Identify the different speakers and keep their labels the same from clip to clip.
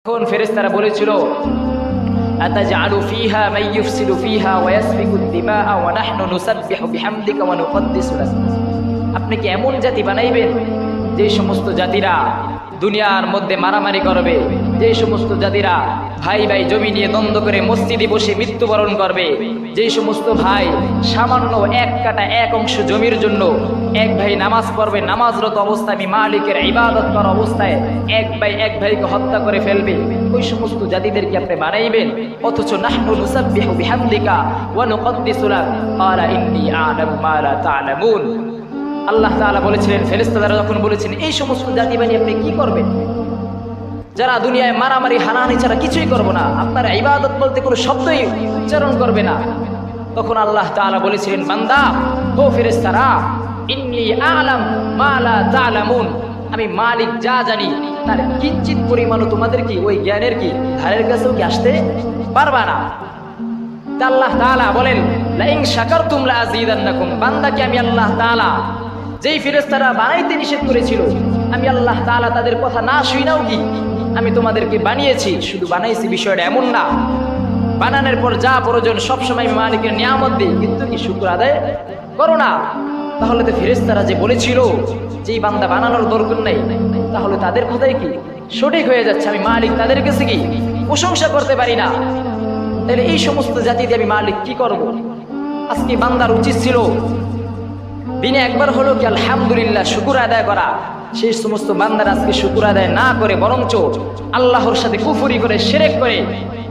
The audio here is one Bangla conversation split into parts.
Speaker 1: তখন ফেরেশতারা বলেছিল আতাজআলু ফিহা মান ইফসিদু ফিহা ওয়া ইয়াসফিকু দিমাআ ওয়া নাহনু নুসাব্বিহু বিহামদিকা ওয়া নুকদ্দিসু লাক। আপনি কি এমন জাতি বানাইবেন যে সমস্ত জাতিরা দুনিয়ার মধ্যে মারামারি করবে, যে সমস্ত জাতিরা ভাই ভাই জমি নিয়ে দ্বন্দ্ব করে মসজিদে বসে মৃত্যুবরণ করবে, যে সমস্ত ভাই সামান্য এক কাটা এক অংশ জমির জন্য এক ভাই নামাজ পড়বে, নামাজরত অবস্থায় আমি মালিকের ইবাদত করা অবস্থায় এক ভাইকে হত্যা করে ফেলবে, ওই সমস্ত জাতিদেরকে আপনি বানাইবেন। অথচ নাহনু নুসাব্বিহু বিহামদিকা ওয়া নুকদ্দিসু লাক ক্বালা ইন্নী আ'লামু মা লা তা'লামুন। আল্লাহ তাআলা বলেছিলেন, ফেরেশতারা যখন বলেছেন এই সমস্ত জাতি বানিয়ে আপনি কি করবেন, যারা দুনিয়ায় মারামারি হানাহানি ছাড়া কিছুই করবো না, আপনার ইবাদত বলতে কোনো শব্দই উচ্চারণ করবে না, তখন আল্লাহ তাআলা বলেছিলেন, বান্দা ও ফেরেশতারা, ইন্নী আ'লাম মা লা তা'লামুন, আমি মালিক যা জানি তার কিঞ্চিত পরিমাণও তোমাদের কি ওই জ্ঞানের কি ধারের কাছেও কি আসতে পারবা না। আল্লাহ তাআলা বলেন, লা ইন শাকারতুম লা আযীদান্নাকুম, বান্দাকে আমি আল্লাহ তাআলা যেই ফেরেশতারা বানাইতে নিষেধ করেছিল, আমি আল্লাহ তাআলা তাদের কথা না শুনাও কি আমি তোমাদেরকে বানিয়েছি। শুধু বানাইছি বিষয়টা এমন না, বানানোর পর যা প্রয়োজন সবসময় মালিকের নিয়ামত দিই, কিন্তু কি শুকর আদায় করো না। তাহলে তো ফেরেশতারা যে বলেছিল যে এই বান্দা বানানোর দরকার নেই, তাহলে তাদের কথাই কি সঠিক হয়ে যাচ্ছে, আমি মালিক তাদের কাছে কি প্রশংসা করতে পারি না। তাহলে এই সমস্ত জাতি দিয়ে আমি মালিক কি করব? আজকে বান্দার উচিত ছিল দিনে একবার হলো কি আলহামদুলিল্লাহ শুকর আদায় করা। সেই সমস্ত বান্দারা আজকে শুকর আদায় না করে বরঞ্চ আল্লাহর সাথে কুফরি করে শিরক করে,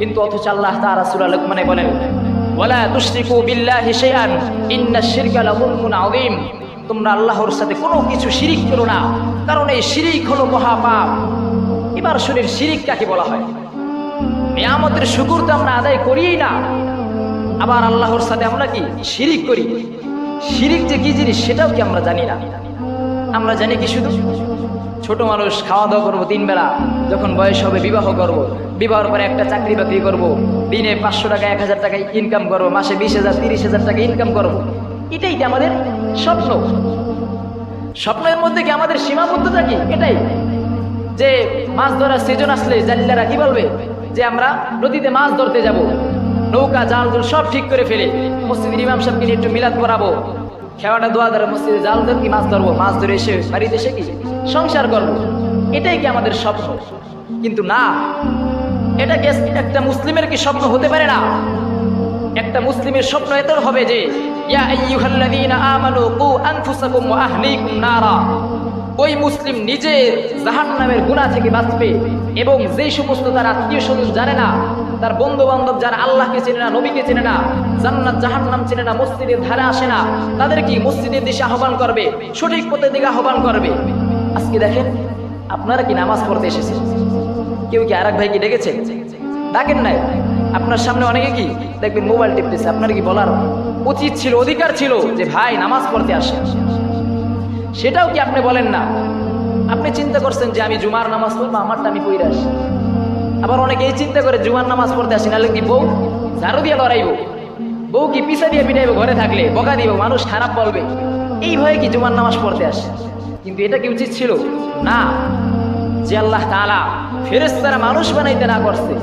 Speaker 1: কিন্তু অথচ আল্লাহ তাআলা সূরা লুকমানে বলেন, ওয়ালা তুশরিকু বিল্লাহি শাইআন ইন্নাশ শিরকা লাযুলমুন আযীম, তোমরা আল্লাহর সাথে কোনো কিছু শিরিক করো না, কারণ এই শিরিক হলো মহাপাপ। এবার শুনে শিরিক কাকে বলা হয়? নিয়ামতের শুকর তো আমরা আদায় করিই না, আবার আল্লাহর সাথে আমরা কি শিরিক করি। শিরিক যে কি জিনিস সেটাও কি আমরা জানি না। আমরা জানি কি শুধু ছোট মানুষ খাওয়া দাওয়া করবো, 3 বেলা যখন বয়স হবে বিবাহ করব, বিবাহের পরে একটা চাকরি বাকরি করব, দিনে 500 টাকা 1000 টাকা ইনকাম করব, মাসে 20,000 30,000 টাকা ইনকাম করব, এটাই কি আমাদের স্বপ্ন? স্বপ্নের মধ্যে কি আমাদের সীমাবদ্ধতা কি এটাই? যে মাছ ধরার সিজন আসলে জাল্লারা কি বলবে যে আমরা নদীতে মাছ ধরতে যাব, নৌকা জাল জল সব ঠিক করে ফেলে মসজিদের ইমাম সাহেবকে নিয়ে একটু মিলাদ পড়াবো, খেওয়াটা দোয়া ধরে মসজিদে জাল ধরে কি মাছ ধরবো, মাছ ধরে এসে বাড়িতে এসে কি সংসার করবো, এটাই কি আমাদের স্বপ্ন? কিন্তু না, এটা কি একটা মুসলিমের কি স্বপ্ন হতে পারে না? একটা মুসলিমের স্বপ্ন এত হবে যে ইয়া আইয়ুহাল্লাযীনা আমানু কু আনফুসাকুম ওয়া আহলিকুম নারা, ওই মুসলিম নিজে জাহান্নামের গুনাহ থেকে বাঁচবে এবং যেই সমস্ত তার আত্মীয় স্বজন জানে না, তার বন্ধু বান্ধব যারা আল্লাহকে চেনে না, নবীকে চেনে না, জান্নাত জাহান্নাম চেনে না, মসজিদের ধারে আসে না, তাদের কি মসজিদের দিশে আহ্বান করবে, সঠিক পথের দিকে আহ্বান করবে। আজকে দেখেন আপনারা কি নামাজ পড়তে এসেছেন, কেউ কি আরেক ভাইকে ডেকেছেন? ডাকেন নাই। আপনার সামনে অনেকে কি দেখবেন মোবাইল টিপতেছে, আপনার কি বলার উচিত ছিল, অধিকার ছিল যে ভাই নামাজ পড়তে আসে, সেটাও কি আপনি বলেন না? আপনি চিন্তা করছেন যে আমি জুমার নামাজ পড়বো, আমারটা আমি পড়ে আসি। আবার অনেকে এই চিন্তা করে জুমার নামাজ পড়তে আসি, নাহলে কি বউ ঝাড়ু দিয়ে লড়াইব, বউ কি পিছা দিয়ে পিটাইব, ঘরে থাকলে বকা দিব, মানুষ খারাপ বলবে, এই ভয়ে কি জুমার নামাজ পড়তে আসে। কিন্তু এটা কি উচিত ছিল? না। যে আল্লাহ তাআলা ফেরেশতারা মানুষ বানাইতে না করছে,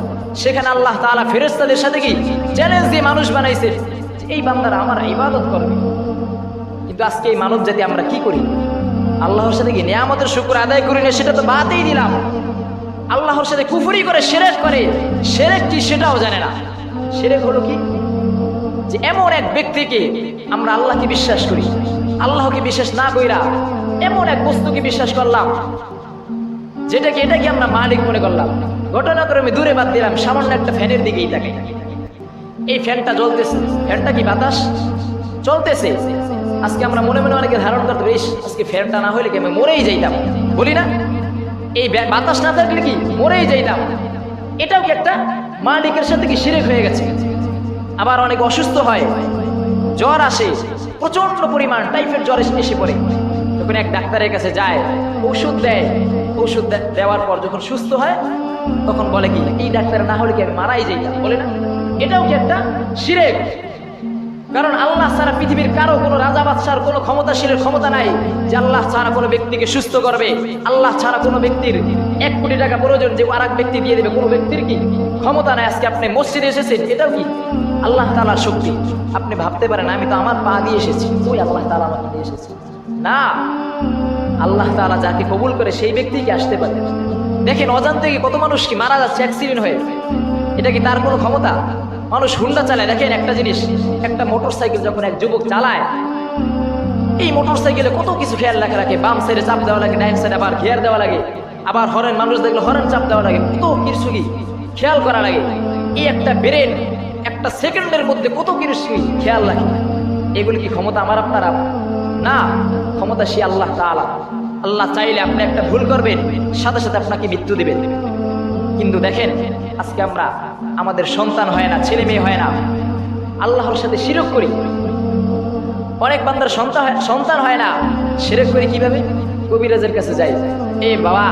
Speaker 1: সেখানে আল্লাহ তাআলা ফেরেশতাদের সাথে কি চ্যালেঞ্জ দিয়ে মানুষ বানাইছে, এই বান্দারা আমার ইবাদত করবে। কিন্তু আজকে এই মানব জাতি আমরা কি করি? আল্লাহর সাথে কি নিয়ামতের শুকর আদায় করি না, সেটা তো বাদই দিলাম, আল্লাহর সাথে কুফরি করে শিরক করে। শিরক কি সেটাও জানে না। শিরক হলো কি? যে এমন এক ব্যক্তিকে আমরা আল্লাহকে বিশ্বাস করি, আল্লাহকে বিশ্বাস না কইরা এমন এক বস্তুকে বিশ্বাস করলাম যেটাকে এটাকে আমরা মালিক মনে করলাম। ঘটনাক্রমে দূরে বাদ দিলাম, সামান্য একটা ফ্যানের দিকেই তাকাই, এই ফ্যানটা জ্বলতেছে, ফ্যানটা কি বাতাস চলতেছে। আজকে আমরা মনে মনে অনেকে ধারণ করতে পারি, আজকে ফ্যানটা না হইলে কি আমি মরেই যাইতাম, বলি না? এই বাতাস না থাকলে কি মরেই যাইতাম। এটাও কি একটা মালিকের সাথে কি শিরক হয়ে গেছে? আবার অনেক অসুস্থ হয়, জ্বর আসে, প্রচন্ড পরিমাণ টাইফয়েড জ্বর এসে পড়ে, যখন এক ডাক্তারের কাছে যায়, ওষুধ দেয়, ওষুধ দেওয়ার পর যখন সুস্থ হয় তখন বলে কি এই ডাক্তার না হলে কি আমি মারাই যাইতাম, বলে না? এটাও কি একটা শিরক? কারণ আল্লাহ ছাড়া পৃথিবীর কারো কোনো রাজা বাদশার কোনো ক্ষমতাশীলের ক্ষমতা নাই যে আল্লাহ ছাড়া কোনো ব্যক্তিকে সুস্থ করবে, আল্লাহ ছাড়া কোনো ব্যক্তির 1 কোটি টাকা প্রয়োজন যে আরেক ব্যক্তি দিয়ে দেবে, কোনো ব্যক্তির কি ক্ষমতা নাই। আজকে আপনি মসজিদে এসেছেন, এটাও কি আল্লাহ তাআলার শক্তি। আপনি ভাবতে পারেন আমি তো আমার পা দিয়ে এসেছি, ওই আল্লাহ তাআলা আমাকে দিয়ে এসেছি। না, আল্লাহ তাআলা যাকে কবুল করে সেই ব্যক্তিকে আসতে পারে। দেখেন অজান্তে থেকে কত মানুষ কি মারা যাচ্ছে অ্যাক্সিডেন্ট হয়ে, এটা কি তার কোনো ক্ষমতা? মানুষ হুন্ডা চালায়, দেখেন একটা জিনিস, একটা মোটরসাইকেল যখন এক যুবক চালায়, এই মোটরসাইকেলে কত কিছু খেয়াল রাখে, বাম সাইডে চাপ দেওয়া লাগে, ডাইন সাইডে আবার গিয়ার দেওয়া লাগে, আবার হরেন মানুষ দেখলে হরেন চাপ দেওয়া লাগে, কত কিছু কি খেয়াল করা লাগে। এই একটা ব্রেন একটা সেকেন্ডের মধ্যে কত কিছু খেয়াল রাখে। এগুলি কি ক্ষমতা আমার আপনারা? না, ক্ষমতা সে আল্লাহ তাআলা। আল্লাহ চাইলে আপনি একটা ভুল করবেন, সাথে সাথে আপনাকে মৃত্যু দিবেন। কিন্তু দেখেন আজকে আমরা, আমাদের সন্তান হয় না, ছেলে মেয়ে হয় না, আল্লাহর সাথে শিরক করি। অনেক বান্দার সন্তান হয় না, শিরক করি কিভাবে? কবিরাজের কাছে যাই, এ বাবা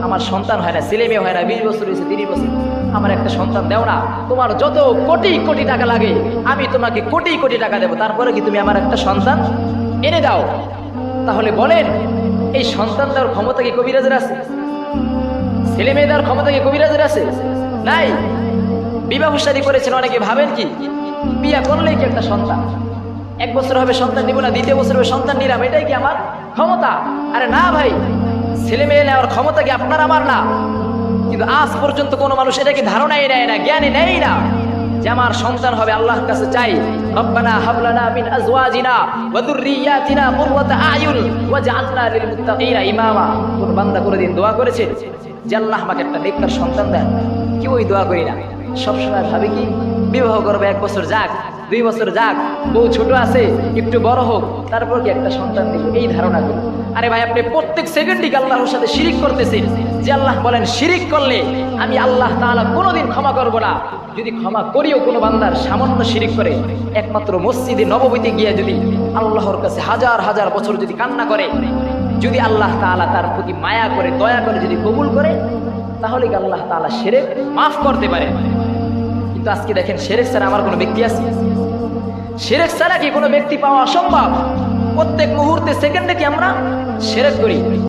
Speaker 1: আমার সন্তান হয় না, ছেলে মেয়ে হয় না, 20 বছর হয়েছে, 30 বছর, আমার একটা সন্তান দাও না, তোমার যত কোটি কোটি টাকা লাগে আমি তোমাকে কোটি কোটি টাকা দেবো, তারপরে কি তুমি আমার একটা সন্তান এনে দাও। তাহলে বলেন এই সন্তান দেওয়ার ক্ষমতা কি কবিরাজের আছে? ছেলে মেয়ে দেওয়ার ক্ষমতা কি কবিরাজের আছে? নাই। বিবাহ শাদী করেছেন, অনেকে ভাবেন কি বিয়া করলেই কি একটা সন্তান, 1 বছর হবে সন্তান নিব না, 2য় বছর হবে সন্তান নিলাম, এটাই কি আমার ক্ষমতা? আরে না ভাই, ছেলে মেয়ে নেওয়ার ক্ষমতা কি আপনার আমার না? কিন্তু আজ পর্যন্ত কোনো মানুষ এটা কি ধারণাই নেয় না, জ্ঞানে নেয় না যে আমার সন্তান হবে। আল্লাহর কাছে চাই, রব্বানা হাব লানা মিন আজওয়াজিনা ওয়া যুররিয়াতিনা কুররাতা আয়ুন ওয়াজআলনা লিল মুত্তাকিনা ইমামা। কোন বান্দা কোনদিন দোয়া করেছে যে আল্লাহ আমাকে একটা নেককার সন্তান দেন? কেউই দোয়া করি না। সবসময় ভাবি কি বিবাহ করবে, 1 বছর যাক, 2 বছর যাক, বউ ছোট আছে, একটু বড় হোক, তারপর কি একটা সন্তান দিব, এই ধারণা করি। আরে ভাই, আপনি প্রত্যেক সেকেন্ডে আল্লাহর সাথে শিরিক করতেছেন। যে আল্লাহ বলেন শিরিক করলে আমি আল্লাহ তাআলা কোনোদিন ক্ষমা করব না। যদি ক্ষমা করিও কোনো বান্দার সামান্য শিরিক করে, একমাত্র মসজিদে নববীতে গিয়ে যদি আল্লাহর কাছে হাজার হাজার বছর যদি কান্না করে, যদি আল্লাহ তাআলা তার প্রতি মায়া করে, দয়া করে যদি কবুল করে, তাহলে কি আল্লাহ তাআলা শিরক মাফ করতে পারে। কিন্তু আজকে দেখেন শিরক ছাড়া আমার কোনো ব্যক্তি আছে? শিরক ছাড়া কি কোনো ব্যক্তি পাওয়া অসম্ভব? প্রত্যেক মুহূর্তে সেকেন্ডে কি আমরা শিরক করি?